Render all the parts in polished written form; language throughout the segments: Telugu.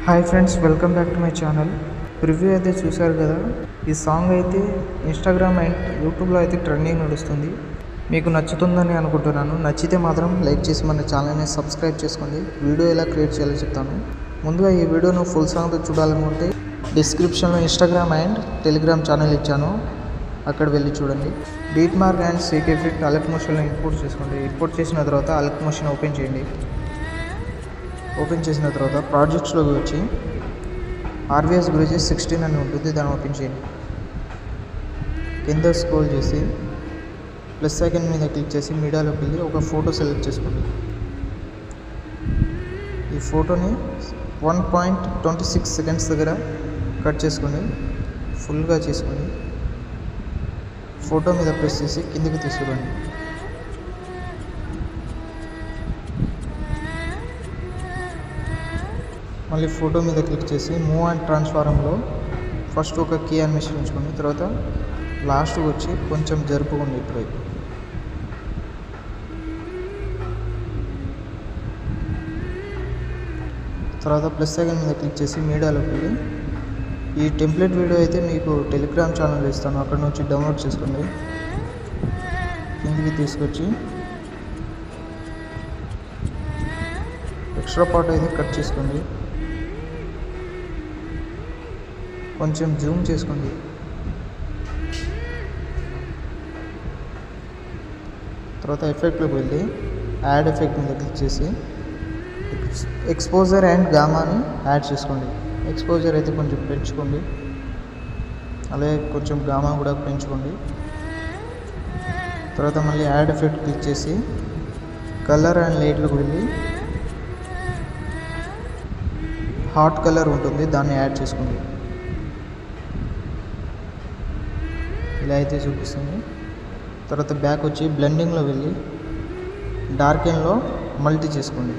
Hi friends, welcome back to my channel. Preview అయితే చూశారు కదా. ఈ సాంగ్ అయితే ఇన్స్టాగ్రామ్ అండ్ యూట్యూబ్లో అయితే ట్రెండింగ్ నడుస్తుంది. మీకు నచ్చుతుందని అనుకుంటున్నాను. నచ్చితే మాత్రం లైక్ చేసి మన ఛానల్ని సబ్స్క్రైబ్ చేసుకోండి. వీడియో ఎలా క్రియేట్ చేయాలో చెప్తాను. ముందుగా ఈ వీడియోను ఫుల్ సాంగ్తో చూడాలనుకుంటే డిస్క్రిప్షన్లో ఇన్స్టాగ్రామ్ అండ్ టెలిగ్రామ్ ఛానల్ ఇచ్చాను, అక్కడ వెళ్ళి చూడండి. Beat mark and sync effect Alight మోషన్లో ఇంపోర్ట్ చేసుకోండి. ఇంపోర్ట్ చేసిన తర్వాత అలక్ మోషన్ ఓపెన్ చేయండి. ఓపెన్ చేసిన తర్వాత ప్రాజెక్ట్స్లోకి వచ్చి ఆర్వీఎస్ గురించి 16 అని ఉంటుంది, దాన్ని ఓపెన్ చేయండి. కింద స్క్రోల్ చేసి ప్లస్ ఐకాన్ మీద క్లిక్ చేసి మీడియాలోకి వెళ్ళి ఒక ఫోటో సెలెక్ట్ చేసుకోండి. ఈ ఫోటోని 1.26 సెకండ్స్ దగ్గర కట్ చేసుకోండి. ఫుల్గా చేసుకోండి. ఫోటో మీద ప్రెస్ చేసి కిందికి తీసుకురండి. మళ్ళీ ఫోటో మీద క్లిక్ చేసి మూవ్ అండ్ ట్రాన్స్ఫార్మ్లో ఫస్ట్ ఒక కీ యానిమేషన్ ఉంచుకోండి. తర్వాత లాస్ట్కి వచ్చి కొంచెం జరుపుకోండి. ఇటువైపు తర్వాత ప్లస్ ఐకాన్ మీద క్లిక్ చేసి మీడియాలోకి వెళ్ళి ఈ టెంప్లెట్ వీడియో అయితే మీకు టెలిగ్రామ్ ఛానల్ ఇస్తాను, అక్కడ నుంచి డౌన్లోడ్ చేసుకోండి. కిందికి తీసుకొచ్చి ఎక్స్ట్రా పార్ట్ అయితే కట్ చేసుకోండి. కొంచెం జూమ్ చేసుకోండి. తర్వాత ఎఫెక్ట్లోకి వెళ్ళి యాడ్ ఎఫెక్ట్ మీద క్లిక్ చేసి ఎక్స్పోజర్ అండ్ గామాని యాడ్ చేసుకోండి. ఎక్స్పోజర్ అయితే కొంచెం పెంచుకోండి, అలాగే కొంచెం గామా కూడా పెంచుకోండి. తర్వాత మళ్ళీ యాడ్ ఎఫెక్ట్ క్లిక్ చేసి కలర్ అండ్ లైట్లోకి వెళ్ళి హాట్ కలర్ ఉంటుంది, దాన్ని యాడ్ చేసుకోండి. ఇలా అయితే చూపిస్తుంది. తర్వాత బ్యాక్ వచ్చి బ్లెండింగ్లో వెళ్ళి డార్క్ ఎండ్లో మల్టీ చేసుకోండి.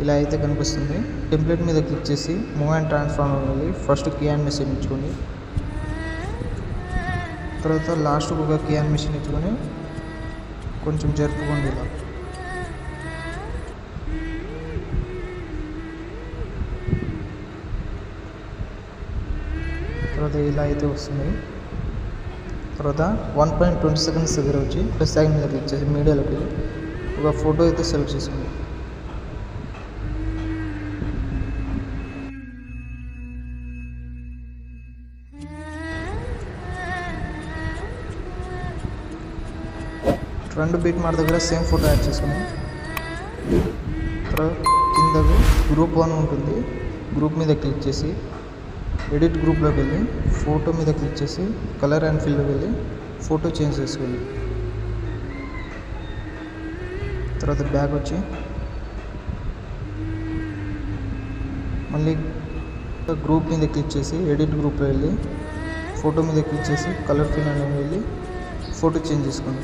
ఇలా అయితే కనిపిస్తుంది. టెంప్లెట్ మీద క్లిక్ చేసి మూవ్ అండ్ ట్రాన్స్ఫార్మ్లో వెళ్ళి ఫస్ట్ కీ యానిమేషన్ ఇచ్చుకోండి. తర్వాత లాస్ట్కి ఒక కీ యానిమేషన్ ఇచ్చుకొని కొంచెం జరుపుకోండి. ఇలా తర్వాత ఇలా అయితే వస్తుంది. తర్వాత 1.20 సెకండ్స్ దగ్గర వచ్చి ప్లస్ ఐకాన్ మీద క్లిక్ చేసి మీడియాలోకి వెళ్ళి ఒక ఫోటో అయితే సెలెక్ట్ చేసుకోండి. రెండు బీట్ మార్క్ దగ్గర సేమ్ ఫోటో యాడ్ చేసుకుని తర్వాత కిందకు గ్రూప్ 1 ఉంటుంది, గ్రూప్ మీద క్లిక్ చేసి ఎడిట్ గ్రూప్లోకి వెళ్ళి ఫోటో మీద క్లిక్ చేసి కలర్ అండ్ ఫిల్లోకి వెళ్ళి ఫోటో చేంజ్ చేసుకోండి. తర్వాత బ్యాక్ వచ్చి మళ్ళీ గ్రూప్ మీద క్లిక్ చేసి ఎడిట్ గ్రూప్లో వెళ్ళి ఫోటో మీద క్లిక్ చేసి కలర్ ఫిల్ అనేది వెళ్ళి ఫోటో చేంజ్ చేసుకోండి.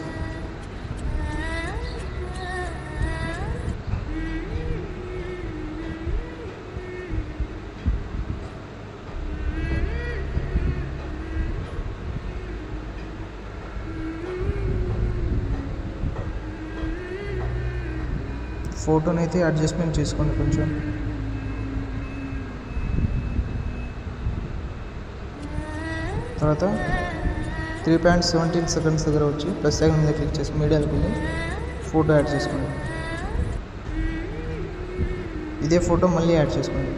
ఫోటోని అయితే అడ్జస్ట్మెంట్ చేసుకోండి కొంచెం. తర్వాత 3.17 సెకండ్స్ దగ్గర వచ్చి ప్లస్ ఐకాన్ మీద క్లిక్ చేసి మీడియాలోకి వెళ్ళి ఫోటో యాడ్ చేసుకోండి. ఇదే ఫోటో మళ్ళీ యాడ్ చేసుకోండి.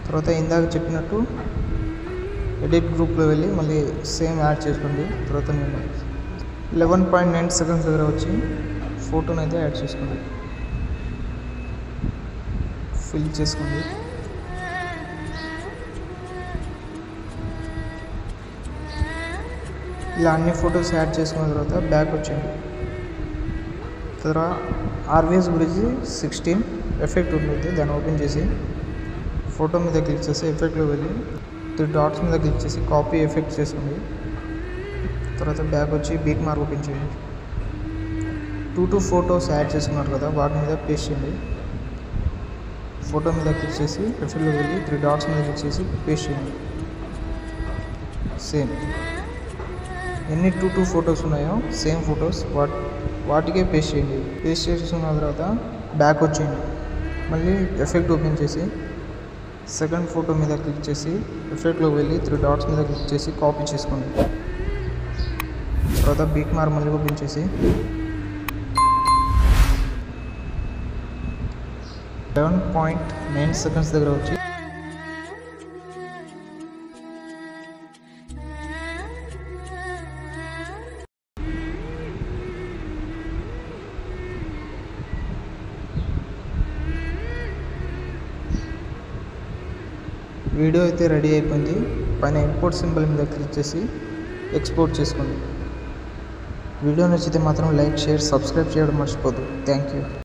తర్వాత ఇందాక చెప్పినట్టు ఎడిట్ గ్రూప్లో వెళ్ళి మళ్ళీ సేమ్ యాడ్ చేసుకోండి. తర్వాత నేను 11.9 సెకండ్స్ దగ్గర వచ్చి ఫోటోని అయితే యాడ్ చేసుకోండి. ఫిల్ చేసుకోండి. ఇలా అన్ని ఫొటోస్ యాడ్ చేసుకున్న తర్వాత బ్యాక్ వచ్చేయండి. తర్వాత ఆర్వీఎస్ గురించి 16 ఎఫెక్ట్ ఉంటుంది, దాన్ని ఓపెన్ చేసి ఫోటో మీద క్లిక్ చేసి ఎఫెక్ట్లో వెళ్ళి 3 డాట్స్ మీద క్లిక్ చేసి కాపీ ఎఫెక్ట్ చేసుకోండి. తర్వాత బ్యాక్ వచ్చి బీట్ మార్క్ ఓపెన్ చేయండి. 2 ఫొటోస్ యాడ్ చేసుకున్నారు కదా, వాటి మీద పేస్ట్ చేయండి. ఫోటో మీద క్లిక్ చేసి ఎఫెక్ట్లో వెళ్ళి 3 డాట్స్ మీద క్లిక్ చేసి పేస్ట్ చేయండి. సేమ్ ఎన్ని 2 ఫొటోస్ ఉన్నాయో సేమ్ ఫొటోస్ వాటికే పేస్ట్ చేయండి. పేస్ట్ చేసుకున్న తర్వాత బ్యాక్ వచ్చేయండి. మళ్ళీ ఎఫెక్ట్ ఓపెన్ చేసి సెకండ్ ఫోటో మీద క్లిక్ చేసి ఎఫెక్ట్లోకి వెళ్ళి 3 డాట్స్ మీద క్లిక్ చేసి కాపీ చేసుకోండి. తర్వాత బీట్ మార్క్ మళ్ళీ ఓపెన్ చేసి 11.9 సెకండ్స్ దగ్గర వచ్చి వీడియో అయితే రెడీ అయిపోయింది. పైన ఇంపోర్ట్ సింబల్ మీద క్లిక్ చేసి ఎక్స్పోర్ట్ చేసుకోండి. వీడియో నచ్చితే మాత్రం లైక్, షేర్, సబ్స్క్రైబ్ చేయడం మర్చిపోద్దు. Thank you.